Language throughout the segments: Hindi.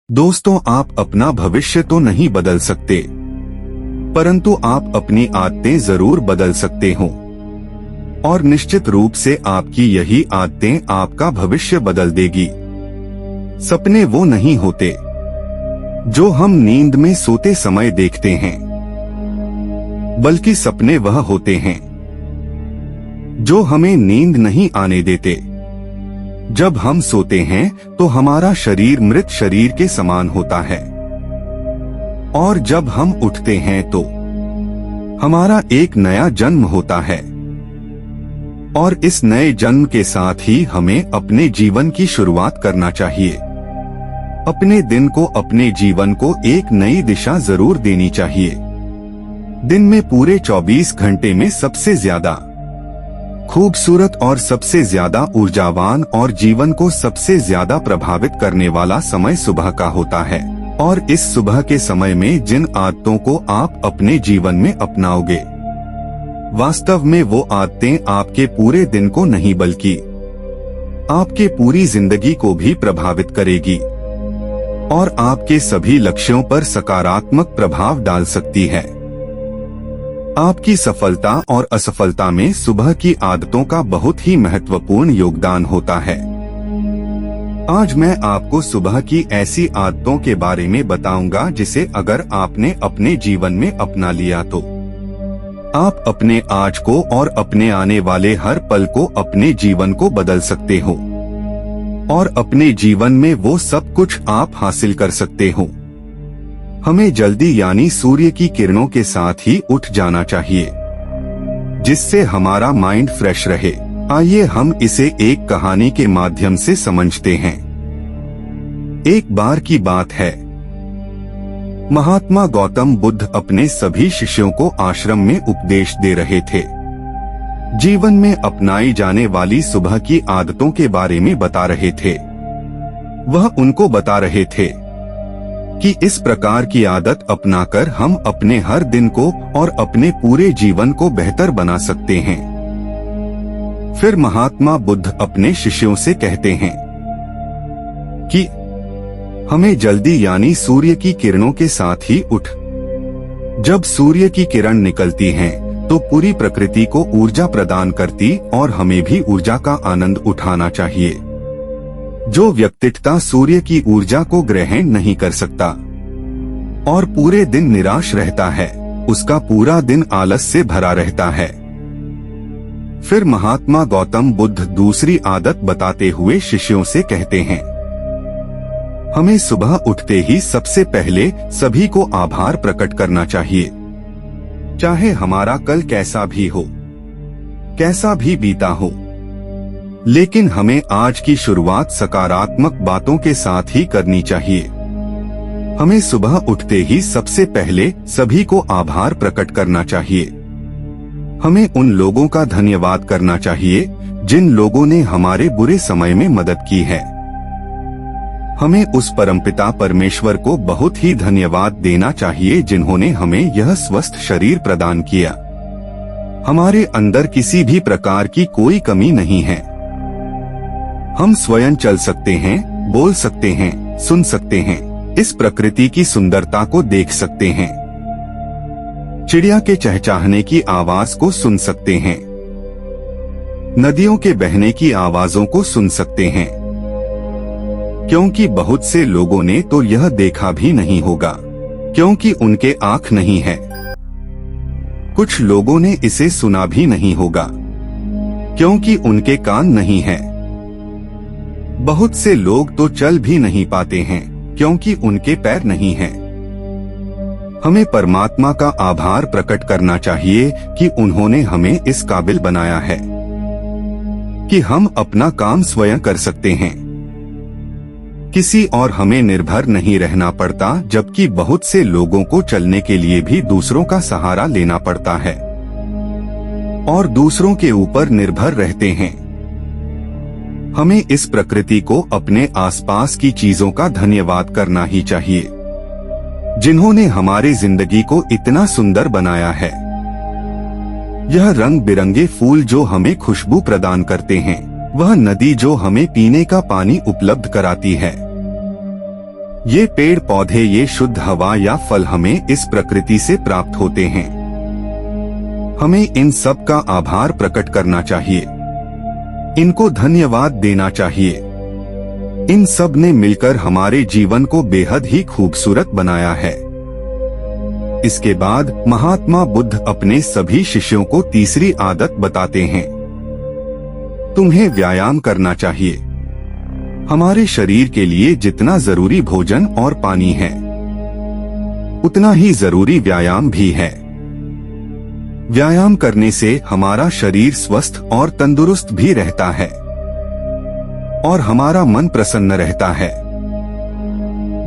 दोस्तों, आप अपना भविष्य तो नहीं बदल सकते, परंतु आप अपनी आदतें जरूर बदल सकते हो। और निश्चित रूप से आपकी यही आदतें आपका भविष्य बदल देगी। सपने वो नहीं होते जो हम नींद में सोते समय देखते हैं, बल्कि सपने वह होते हैं जो हमें नींद नहीं आने देते। जब हम सोते हैं तो हमारा शरीर मृत शरीर के समान होता है, और जब हम उठते हैं तो हमारा एक नया जन्म होता है। और इस नए जन्म के साथ ही हमें अपने जीवन की शुरुआत करना चाहिए। अपने दिन को, अपने जीवन को एक नई दिशा जरूर देनी चाहिए। दिन में पूरे 24 घंटे में सबसे ज्यादा खूबसूरत और सबसे ज्यादा ऊर्जावान और जीवन को सबसे ज्यादा प्रभावित करने वाला समय सुबह का होता है। और इस सुबह के समय में जिन आदतों को आप अपने जीवन में अपनाओगे, वास्तव में वो आदतें आपके पूरे दिन को नहीं बल्कि आपके पूरी जिंदगी को भी प्रभावित करेगी और आपके सभी लक्ष्यों पर सकारात्मक प्रभाव डाल सकती है। आपकी सफलता और असफलता में सुबह की आदतों का बहुत ही महत्वपूर्ण योगदान होता है। आज मैं आपको सुबह की ऐसी आदतों के बारे में बताऊंगा जिसे अगर आपने अपने जीवन में अपना लिया तो आप अपने आज को और अपने आने वाले हर पल को, अपने जीवन को बदल सकते हो और अपने जीवन में वो सब कुछ आप हासिल कर सकते हो। हमें जल्दी यानी सूर्य की किरणों के साथ ही उठ जाना चाहिए, जिससे हमारा माइंड फ्रेश रहे। आइए हम इसे एक कहानी के माध्यम से समझते हैं। एक बार की बात है, महात्मा गौतम बुद्ध अपने सभी शिष्यों को आश्रम में उपदेश दे रहे थे। जीवन में अपनाई जाने वाली सुबह की आदतों के बारे में बता रहे थे। वह उनको बता रहे थे कि इस प्रकार की आदत अपनाकर हम अपने हर दिन को और अपने पूरे जीवन को बेहतर बना सकते हैं। फिर महात्मा बुद्ध अपने शिष्यों से कहते हैं कि हमें जल्दी यानी सूर्य की किरणों के साथ ही उठ। जब सूर्य की किरण निकलती हैं, तो पूरी प्रकृति को ऊर्जा प्रदान करती और हमें भी ऊर्जा का आनंद उठाना चाहिए। जो व्यक्तित्व सूर्य की ऊर्जा को ग्रहण नहीं कर सकता और पूरे दिन निराश रहता है, उसका पूरा दिन आलस से भरा रहता है। फिर महात्मा गौतम बुद्ध दूसरी आदत बताते हुए शिष्यों से कहते हैं, हमें सुबह उठते ही सबसे पहले सभी को आभार प्रकट करना चाहिए। चाहे हमारा कल कैसा भी हो, कैसा भी बीता हो, लेकिन हमें आज की शुरुआत सकारात्मक बातों के साथ ही करनी चाहिए। हमें सुबह उठते ही सबसे पहले सभी को आभार प्रकट करना चाहिए। हमें उन लोगों का धन्यवाद करना चाहिए जिन लोगों ने हमारे बुरे समय में मदद की है। हमें उस परमपिता परमेश्वर को बहुत ही धन्यवाद देना चाहिए जिन्होंने हमें यह स्वस्थ शरीर प्रदान किया। हमारे अंदर किसी भी प्रकार की कोई कमी नहीं है। हम स्वयं चल सकते हैं, बोल सकते हैं, सुन सकते हैं, इस प्रकृति की सुंदरता को देख सकते हैं, चिड़िया के चहचहाने की आवाज को सुन सकते हैं, नदियों के बहने की आवाजों को सुन सकते हैं, क्योंकि बहुत से लोगों ने तो यह देखा भी नहीं होगा क्योंकि उनके आँख नहीं है। कुछ लोगों ने इसे सुना भी नहीं होगा क्योंकि उनके कान नहीं है। बहुत से लोग तो चल भी नहीं पाते हैं क्योंकि उनके पैर नहीं हैं। हमें परमात्मा का आभार प्रकट करना चाहिए कि उन्होंने हमें इस काबिल बनाया है कि हम अपना काम स्वयं कर सकते हैं। किसी और हमें निर्भर नहीं रहना पड़ता, जबकि बहुत से लोगों को चलने के लिए भी दूसरों का सहारा लेना पड़ता है और दूसरों के ऊपर निर्भर रहते हैं। हमें इस प्रकृति को, अपने आसपास की चीजों का धन्यवाद करना ही चाहिए जिन्होंने हमारी जिंदगी को इतना सुंदर बनाया है। यह रंग बिरंगे फूल जो हमें खुशबू प्रदान करते हैं, वह नदी जो हमें पीने का पानी उपलब्ध कराती है, ये पेड़ पौधे, ये शुद्ध हवा या फल हमें इस प्रकृति से प्राप्त होते हैं। हमें इन सब का आभार प्रकट करना चाहिए, इनको धन्यवाद देना चाहिए। इन सब ने मिलकर हमारे जीवन को बेहद ही खूबसूरत बनाया है। इसके बाद महात्मा बुद्ध अपने सभी शिष्यों को तीसरी आदत बताते हैं। तुम्हें व्यायाम करना चाहिए। हमारे शरीर के लिए जितना जरूरी भोजन और पानी है, उतना ही जरूरी व्यायाम भी है। व्यायाम करने से हमारा शरीर स्वस्थ और तंदुरुस्त भी रहता है और हमारा मन प्रसन्न रहता है।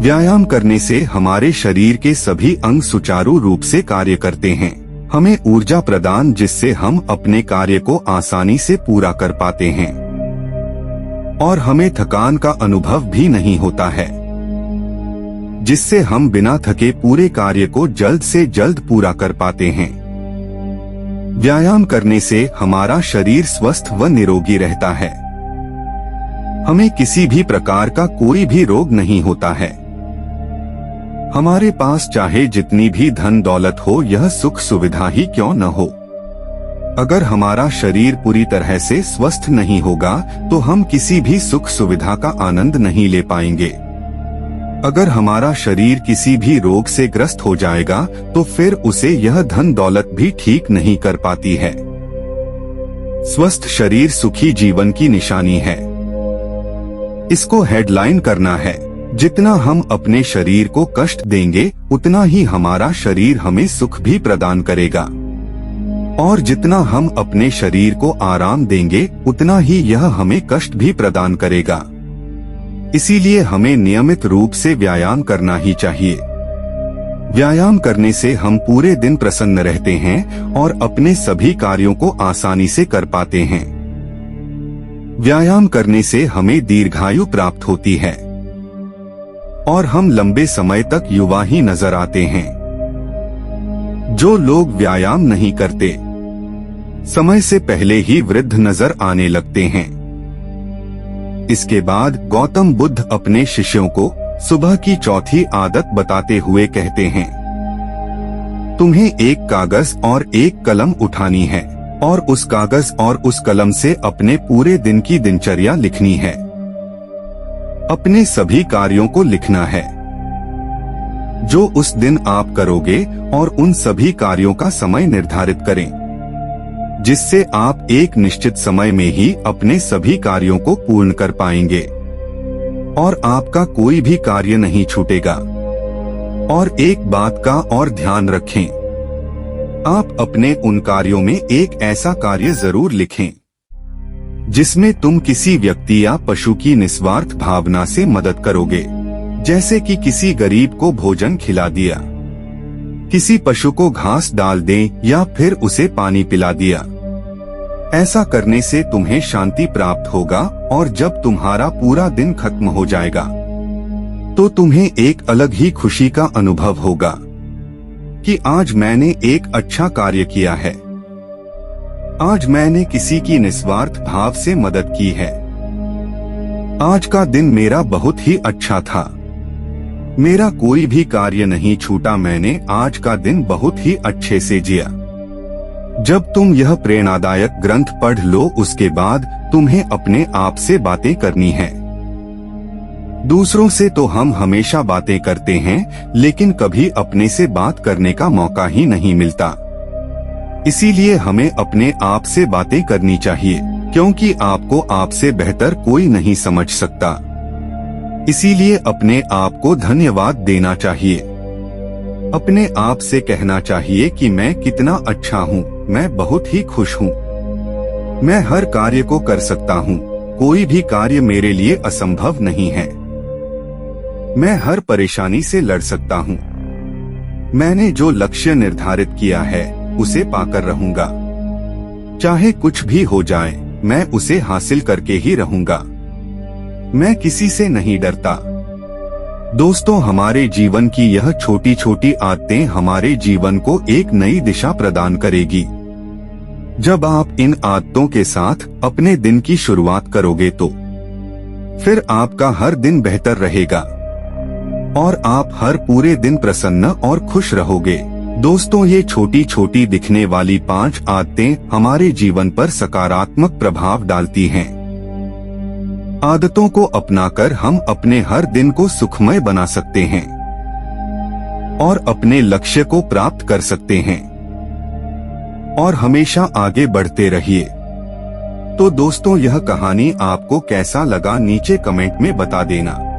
व्यायाम करने से हमारे शरीर के सभी अंग सुचारू रूप से कार्य करते हैं। हमें ऊर्जा प्रदान, जिससे हम अपने कार्य को आसानी से पूरा कर पाते हैं और हमें थकान का अनुभव भी नहीं होता है, जिससे हम बिना थके पूरे कार्य को जल्द से जल्द पूरा कर पाते हैं। व्यायाम करने से हमारा शरीर स्वस्थ व निरोगी रहता है। हमें किसी भी प्रकार का कोई भी रोग नहीं होता है। हमारे पास चाहे जितनी भी धन दौलत हो, यह सुख सुविधा ही क्यों न हो, अगर हमारा शरीर पूरी तरह से स्वस्थ नहीं होगा तो हम किसी भी सुख सुविधा का आनंद नहीं ले पाएंगे। अगर हमारा शरीर किसी भी रोग से ग्रस्त हो जाएगा तो फिर उसे यह धन दौलत भी ठीक नहीं कर पाती है। स्वस्थ शरीर सुखी जीवन की निशानी है। इसको हेडलाइन करना है। जितना हम अपने शरीर को कष्ट देंगे, उतना ही हमारा शरीर हमें सुख भी प्रदान करेगा, और जितना हम अपने शरीर को आराम देंगे, उतना ही यह हमें कष्ट भी प्रदान करेगा। इसीलिए हमें नियमित रूप से व्यायाम करना ही चाहिए। व्यायाम करने से हम पूरे दिन प्रसन्न रहते हैं और अपने सभी कार्यों को आसानी से कर पाते हैं। व्यायाम करने से हमें दीर्घायु प्राप्त होती है और हम लंबे समय तक युवा ही नजर आते हैं। जो लोग व्यायाम नहीं करते, समय से पहले ही वृद्ध नजर आने लगते हैं। इसके बाद गौतम बुद्ध अपने शिष्यों को सुबह की चौथी आदत बताते हुए कहते हैं, तुम्हें एक कागज और एक कलम उठानी है और उस कागज और उस कलम से अपने पूरे दिन की दिनचर्या लिखनी है। अपने सभी कार्यों को लिखना है जो उस दिन आप करोगे, और उन सभी कार्यों का समय निर्धारित करें, जिससे आप एक निश्चित समय में ही अपने सभी कार्यों को पूर्ण कर पाएंगे और आपका कोई भी कार्य नहीं छूटेगा। और एक बात का और ध्यान रखें, आप अपने उन कार्यों में एक ऐसा कार्य जरूर लिखें जिसमें तुम किसी व्यक्ति या पशु की निस्वार्थ भावना से मदद करोगे, जैसे कि किसी गरीब को भोजन खिला दिया, किसी पशु को घास डाल दें या फिर उसे पानी पिला दिया। ऐसा करने से तुम्हें शांति प्राप्त होगा और जब तुम्हारा पूरा दिन खत्म हो जाएगा तो तुम्हें एक अलग ही खुशी का अनुभव होगा कि आज मैंने एक अच्छा कार्य किया है, आज मैंने किसी की निस्वार्थ भाव से मदद की है, आज का दिन मेरा बहुत ही अच्छा था, मेरा कोई भी कार्य नहीं छूटा, मैंने आज का दिन बहुत ही अच्छे से जिया। जब तुम यह प्रेरणादायक ग्रंथ पढ़ लो, उसके बाद तुम्हें अपने आप से बातें करनी है। दूसरों से तो हम हमेशा बातें करते हैं, लेकिन कभी अपने से बात करने का मौका ही नहीं मिलता। इसीलिए हमें अपने आप से बातें करनी चाहिए, क्योंकि आपको आपसे बेहतर कोई नहीं समझ सकता। इसीलिए अपने आप को धन्यवाद देना चाहिए। अपने आप से कहना चाहिए कि मैं कितना अच्छा हूँ, मैं बहुत ही खुश हूँ, मैं हर कार्य को कर सकता हूँ, कोई भी कार्य मेरे लिए असंभव नहीं है, मैं हर परेशानी से लड़ सकता हूँ, मैंने जो लक्ष्य निर्धारित किया है उसे पाकर रहूंगा, चाहे कुछ भी हो जाए मैं उसे हासिल करके ही रहूंगा, मैं किसी से नहीं डरता। दोस्तों, हमारे जीवन की यह छोटी छोटी आदतें हमारे जीवन को एक नई दिशा प्रदान करेगी। जब आप इन आदतों के साथ अपने दिन की शुरुआत करोगे तो फिर आपका हर दिन बेहतर रहेगा। और आप हर पूरे दिन प्रसन्न और खुश रहोगे। दोस्तों, ये छोटी छोटी दिखने वाली 5 आदतें हमारे जीवन पर सकारात्मक प्रभाव डालती हैं। आदतों को अपनाकर हम अपने हर दिन को सुखमय बना सकते हैं और अपने लक्ष्य को प्राप्त कर सकते हैं और हमेशा आगे बढ़ते रहिए। तो दोस्तों, यह कहानी आपको कैसा लगा नीचे कमेंट में बता देना।